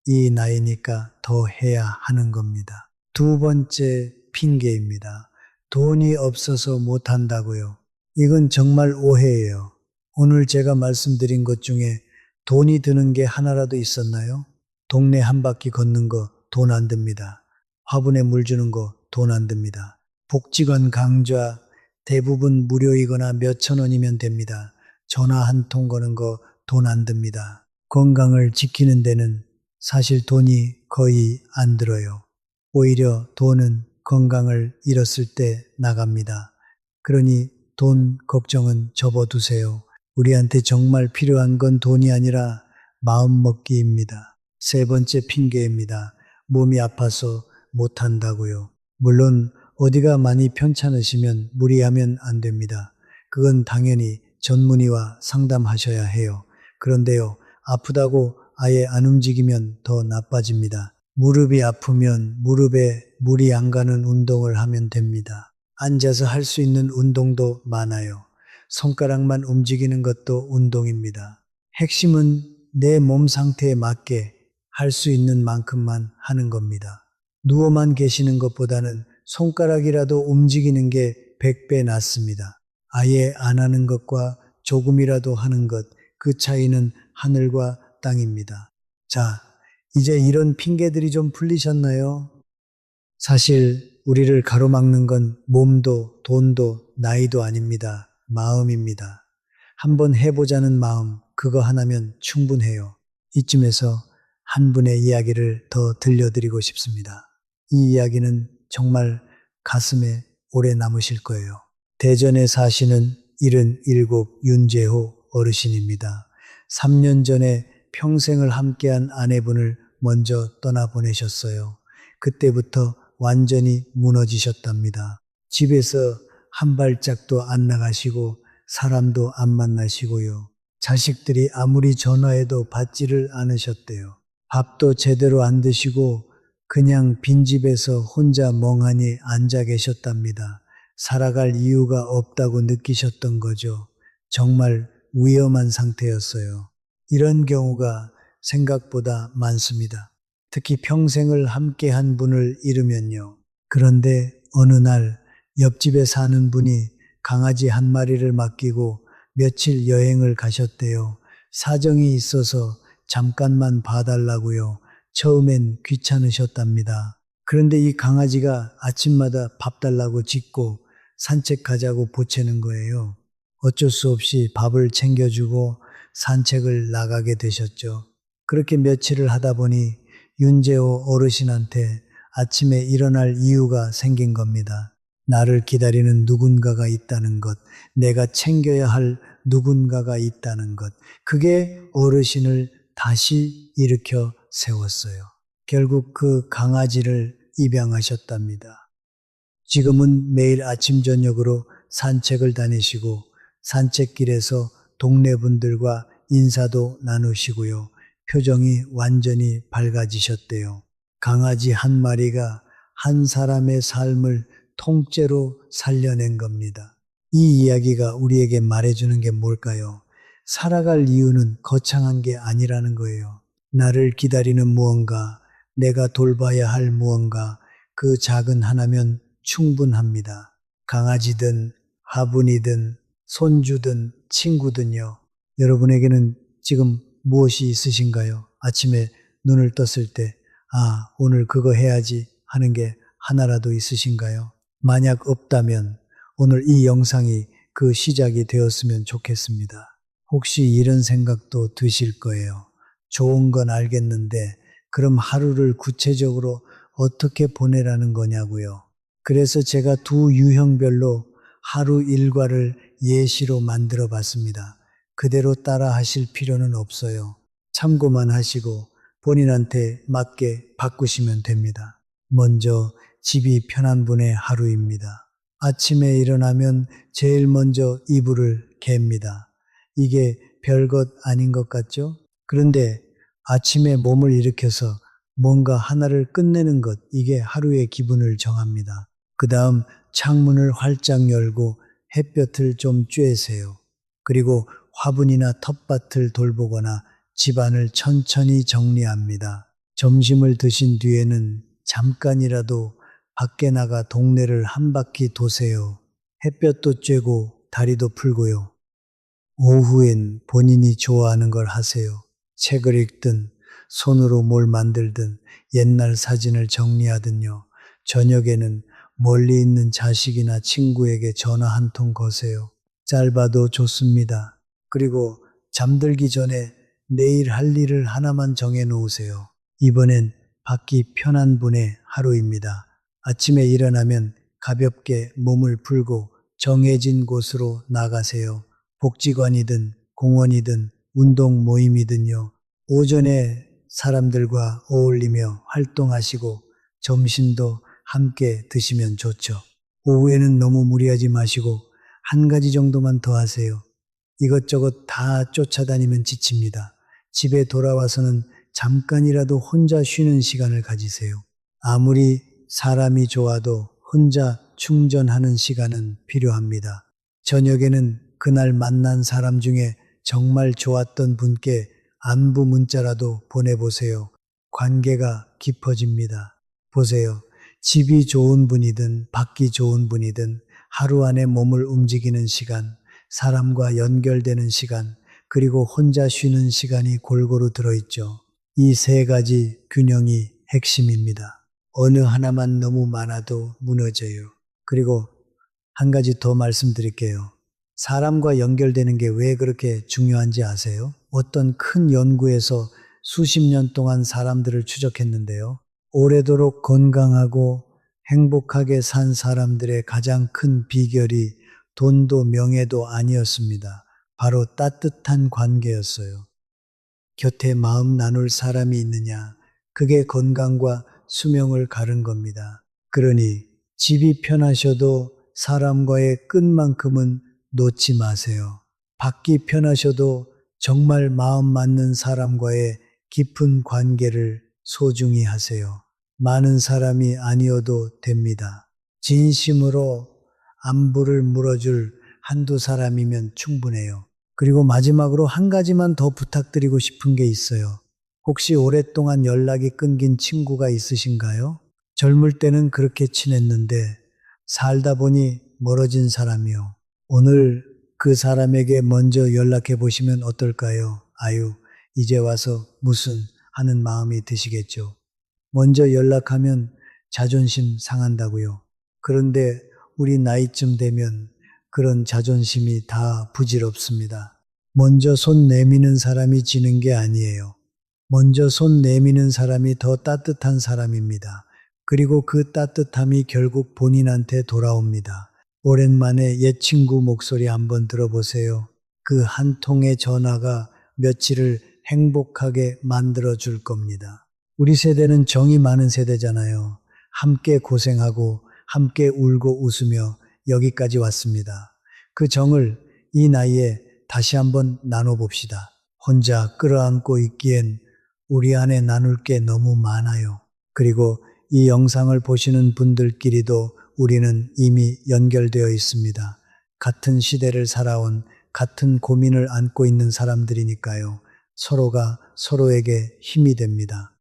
이 나이니까 더 해야 하는 겁니다. 두 번째 핑계입니다. 돈이 없어서 못한다고요. 이건 정말 오해예요. 오늘 제가 말씀드린 것 중에 돈이 드는 게 하나라도 있었나요? 동네 한 바퀴 걷는 거 돈 안 듭니다. 화분에 물 주는 거 돈 안 듭니다. 복지관 강좌 대부분 무료이거나 몇천 원이면 됩니다. 전화 한 통 거는 거 돈 안 듭니다. 건강을 지키는 데는 사실 돈이 거의 안 들어요. 오히려 돈은 건강을 잃었을 때 나갑니다. 그러니 돈 걱정은 접어두세요. 우리한테 정말 필요한 건 돈이 아니라 마음먹기입니다. 세 번째 핑계입니다. 몸이 아파서 못한다고요. 물론 어디가 많이 편찮으시면 무리하면 안 됩니다. 그건 당연히 전문의와 상담하셔야 해요. 그런데요, 아프다고 아예 안 움직이면 더 나빠집니다. 무릎이 아프면 무릎에 물이 안 가는 운동을 하면 됩니다. 앉아서 할 수 있는 운동도 많아요. 손가락만 움직이는 것도 운동입니다. 핵심은 내 몸 상태에 맞게 할 수 있는 만큼만 하는 겁니다. 누워만 계시는 것보다는 손가락이라도 움직이는 게 100배 낫습니다. 아예 안 하는 것과 조금이라도 하는 것, 그 차이는 하늘과 땅입니다. 자, 이제 이런 핑계들이 좀 풀리셨나요? 사실 우리를 가로막는 건 몸도 돈도 나이도 아닙니다. 마음입니다. 한번 해보자는 마음, 그거 하나면 충분해요. 이쯤에서 한 분의 이야기를 더 들려드리고 싶습니다. 이 이야기는 정말 가슴에 오래 남으실 거예요. 대전에 사시는 77 윤재호 어르신입니다. 3년 전에 평생을 함께한 아내분을 먼저 떠나보내셨어요. 그때부터 완전히 무너지셨답니다. 집에서 한 발짝도 안 나가시고 사람도 안 만나시고요. 자식들이 아무리 전화해도 받지를 않으셨대요. 밥도 제대로 안 드시고 그냥 빈집에서 혼자 멍하니 앉아 계셨답니다. 살아갈 이유가 없다고 느끼셨던 거죠. 정말 위험한 상태였어요. 이런 경우가 생각보다 많습니다. 특히 평생을 함께한 분을 잃으면요. 그런데 어느 날 옆집에 사는 분이 강아지 한 마리를 맡기고 며칠 여행을 가셨대요. 사정이 있어서 잠깐만 봐달라고요. 처음엔 귀찮으셨답니다. 그런데 이 강아지가 아침마다 밥 달라고 짖고 산책가자고 보채는 거예요. 어쩔 수 없이 밥을 챙겨주고 산책을 나가게 되셨죠. 그렇게 며칠을 하다 보니 윤재호 어르신한테 아침에 일어날 이유가 생긴 겁니다. 나를 기다리는 누군가가 있다는 것, 내가 챙겨야 할 누군가가 있다는 것, 그게 어르신을 다시 일으켜 세웠어요. 결국 그 강아지를 입양하셨답니다. 지금은 매일 아침 저녁으로 산책을 다니시고 산책길에서 동네 분들과 인사도 나누시고요. 표정이 완전히 밝아지셨대요. 강아지 한 마리가 한 사람의 삶을 통째로 살려낸 겁니다. 이 이야기가 우리에게 말해주는 게 뭘까요? 살아갈 이유는 거창한 게 아니라는 거예요. 나를 기다리는 무언가, 내가 돌봐야 할 무언가, 그 작은 하나면 충분합니다. 강아지든 화분이든 손주든 친구든요. 여러분에게는 지금 무엇이 있으신가요? 아침에 눈을 떴을 때, 오늘 그거 해야지 하는 게 하나라도 있으신가요? 만약 없다면 오늘 이 영상이 그 시작이 되었으면 좋겠습니다. 혹시 이런 생각도 드실 거예요. 좋은 건 알겠는데, 그럼 하루를 구체적으로 어떻게 보내라는 거냐고요. 그래서 제가 두 유형별로 하루 일과를 예시로 만들어 봤습니다. 그대로 따라 하실 필요는 없어요. 참고만 하시고 본인한테 맞게 바꾸시면 됩니다. 먼저 집이 편한 분의 하루입니다. 아침에 일어나면 제일 먼저 이불을 갭니다. 이게 별것 아닌 것 같죠? 그런데 아침에 몸을 일으켜서 뭔가 하나를 끝내는 것, 이게 하루의 기분을 정합니다. 그 다음 창문을 활짝 열고 햇볕을 좀 쬐세요. 그리고 화분이나 텃밭을 돌보거나 집안을 천천히 정리합니다. 점심을 드신 뒤에는 잠깐이라도 밖에 나가 동네를 한 바퀴 도세요. 햇볕도 쬐고 다리도 풀고요. 오후엔 본인이 좋아하는 걸 하세요. 책을 읽든 손으로 뭘 만들든 옛날 사진을 정리하든요. 저녁에는 멀리 있는 자식이나 친구에게 전화 한 통 거세요. 짧아도 좋습니다. 그리고 잠들기 전에 내일 할 일을 하나만 정해 놓으세요. 이번엔 받기 편한 분의 하루입니다. 아침에 일어나면 가볍게 몸을 풀고 정해진 곳으로 나가세요. 복지관이든 공원이든 운동 모임이든요. 오전에 사람들과 어울리며 활동하시고 점심도 함께 드시면 좋죠. 오후에는 너무 무리하지 마시고 한 가지 정도만 더 하세요. 이것저것 다 쫓아다니면 지칩니다. 집에 돌아와서는 잠깐이라도 혼자 쉬는 시간을 가지세요. 아무리 사람이 좋아도 혼자 충전하는 시간은 필요합니다. 저녁에는 그날 만난 사람 중에 정말 좋았던 분께 안부 문자라도 보내보세요. 관계가 깊어집니다. 보세요. 집이 좋은 분이든 밖이 좋은 분이든 하루 안에 몸을 움직이는 시간, 사람과 연결되는 시간, 그리고 혼자 쉬는 시간이 골고루 들어있죠. 이 세 가지 균형이 핵심입니다. 어느 하나만 너무 많아도 무너져요. 그리고 한 가지 더 말씀드릴게요. 사람과 연결되는 게 왜 그렇게 중요한지 아세요? 어떤 큰 연구에서 수십 년 동안 사람들을 추적했는데요. 오래도록 건강하고 행복하게 산 사람들의 가장 큰 비결이 돈도 명예도 아니었습니다. 바로 따뜻한 관계였어요. 곁에 마음 나눌 사람이 있느냐, 그게 건강과 수명을 가른 겁니다. 그러니 집이 편하셔도 사람과의 끈만큼은 놓지 마세요. 밖이 편하셔도 정말 마음 맞는 사람과의 깊은 관계를 소중히 하세요. 많은 사람이 아니어도 됩니다. 진심으로 안부를 물어줄 한두 사람이면 충분해요. 그리고 마지막으로 한 가지만 더 부탁드리고 싶은 게 있어요. 혹시 오랫동안 연락이 끊긴 친구가 있으신가요? 젊을 때는 그렇게 친했는데 살다 보니 멀어진 사람이요. 오늘 그 사람에게 먼저 연락해 보시면 어떨까요? 아유, 이제 와서 무슨 하는 마음이 드시겠죠. 먼저 연락하면 자존심 상한다고요. 그런데 우리 나이쯤 되면 그런 자존심이 다 부질없습니다. 먼저 손 내미는 사람이 지는 게 아니에요. 먼저 손 내미는 사람이 더 따뜻한 사람입니다. 그리고 그 따뜻함이 결국 본인한테 돌아옵니다. 오랜만에 옛 친구 목소리 한번 들어보세요. 그 한 통의 전화가 며칠을 행복하게 만들어 줄 겁니다. 우리 세대는 정이 많은 세대잖아요. 함께 고생하고 함께 울고 웃으며 여기까지 왔습니다. 그 정을 이 나이에 다시 한번 나눠봅시다. 혼자 끌어안고 있기엔 우리 안에 나눌 게 너무 많아요. 그리고 이 영상을 보시는 분들끼리도 우리는 이미 연결되어 있습니다. 같은 시대를 살아온 같은 고민을 안고 있는 사람들이니까요. 서로가 서로에게 힘이 됩니다.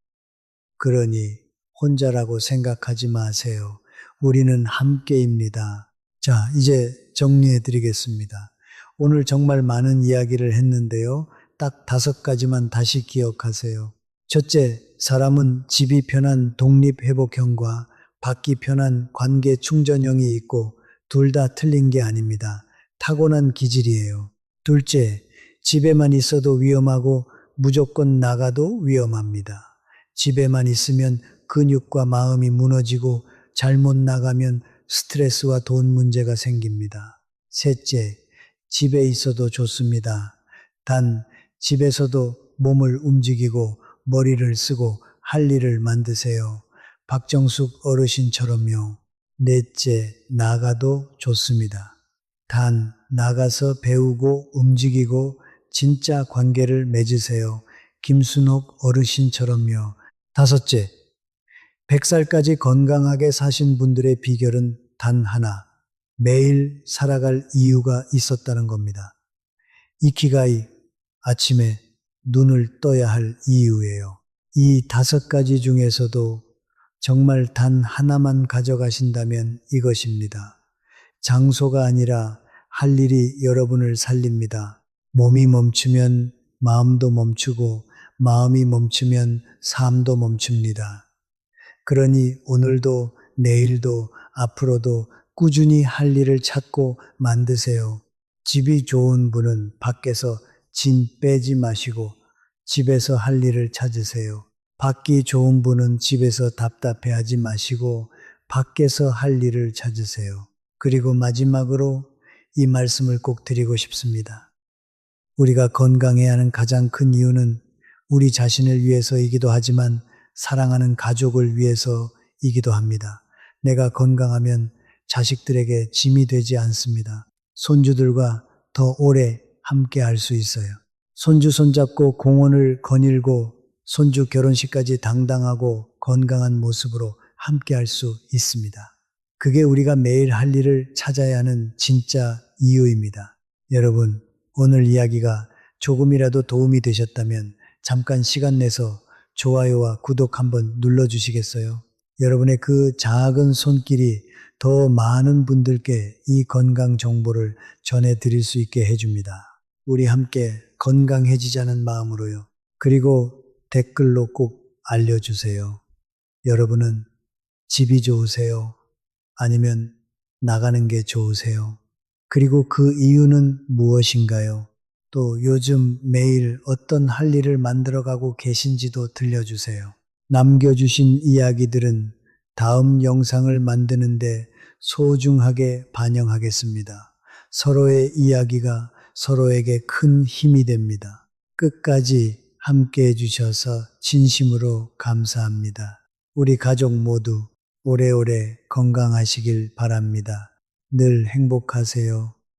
그러니 혼자라고 생각하지 마세요. 우리는 함께입니다. 자, 이제 정리해 드리겠습니다. 오늘 정말 많은 이야기를 했는데요. 딱 5가지만 다시 기억하세요. 첫째, 사람은 집이 편한 독립회복형과 받기 편한 관계 충전형이 있고 둘 다 틀린 게 아닙니다. 타고난 기질이에요. 둘째, 집에만 있어도 위험하고 무조건 나가도 위험합니다. 집에만 있으면 근육과 마음이 무너지고 잘못 나가면 스트레스와 돈 문제가 생깁니다. 셋째, 집에 있어도 좋습니다. 단, 집에서도 몸을 움직이고 머리를 쓰고 할 일을 만드세요. 박정숙 어르신처럼요. 넷째, 나가도 좋습니다. 단, 나가서 배우고 움직이고 진짜 관계를 맺으세요. 김순옥 어르신처럼요. 다섯째, 100살까지 건강하게 사신 분들의 비결은 단 하나, 매일 살아갈 이유가 있었다는 겁니다. 이키가이, 아침에 눈을 떠야 할 이유예요. 이 5가지 중에서도 정말 단 하나만 가져가신다면 이것입니다. 장소가 아니라 할 일이 여러분을 살립니다. 몸이 멈추면 마음도 멈추고 마음이 멈추면 삶도 멈춥니다. 그러니 오늘도 내일도 앞으로도 꾸준히 할 일을 찾고 만드세요. 집이 좋은 분은 밖에서 진 빼지 마시고 집에서 할 일을 찾으세요. 밖이 좋은 분은 집에서 답답해하지 마시고 밖에서 할 일을 찾으세요. 그리고 마지막으로 이 말씀을 꼭 드리고 싶습니다. 우리가 건강해야 하는 가장 큰 이유는 우리 자신을 위해서이기도 하지만 사랑하는 가족을 위해서이기도 합니다. 내가 건강하면 자식들에게 짐이 되지 않습니다. 손주들과 더 오래 함께 할 수 있어요. 손주 손잡고 공원을 거닐고 손주 결혼식까지 당당하고 건강한 모습으로 함께 할 수 있습니다. 그게 우리가 매일 할 일을 찾아야 하는 진짜 이유입니다. 여러분, 오늘 이야기가 조금이라도 도움이 되셨다면 잠깐 시간 내서 좋아요와 구독 한번 눌러주시겠어요? 여러분의 그 작은 손길이 더 많은 분들께 이 건강 정보를 전해드릴 수 있게 해줍니다. 우리 함께 건강해지자는 마음으로요. 그리고 댓글로 꼭 알려주세요. 여러분은 집이 좋으세요? 아니면 나가는 게 좋으세요? 그리고 그 이유는 무엇인가요? 또 요즘 매일 어떤 할 일을 만들어가고 계신지도 들려주세요. 남겨주신 이야기들은 다음 영상을 만드는데 소중하게 반영하겠습니다. 서로의 이야기가 서로에게 큰 힘이 됩니다. 끝까지 함께 해주셔서 진심으로 감사합니다. 우리 가족 모두 오래오래 건강하시길 바랍니다. 늘 행복하세요.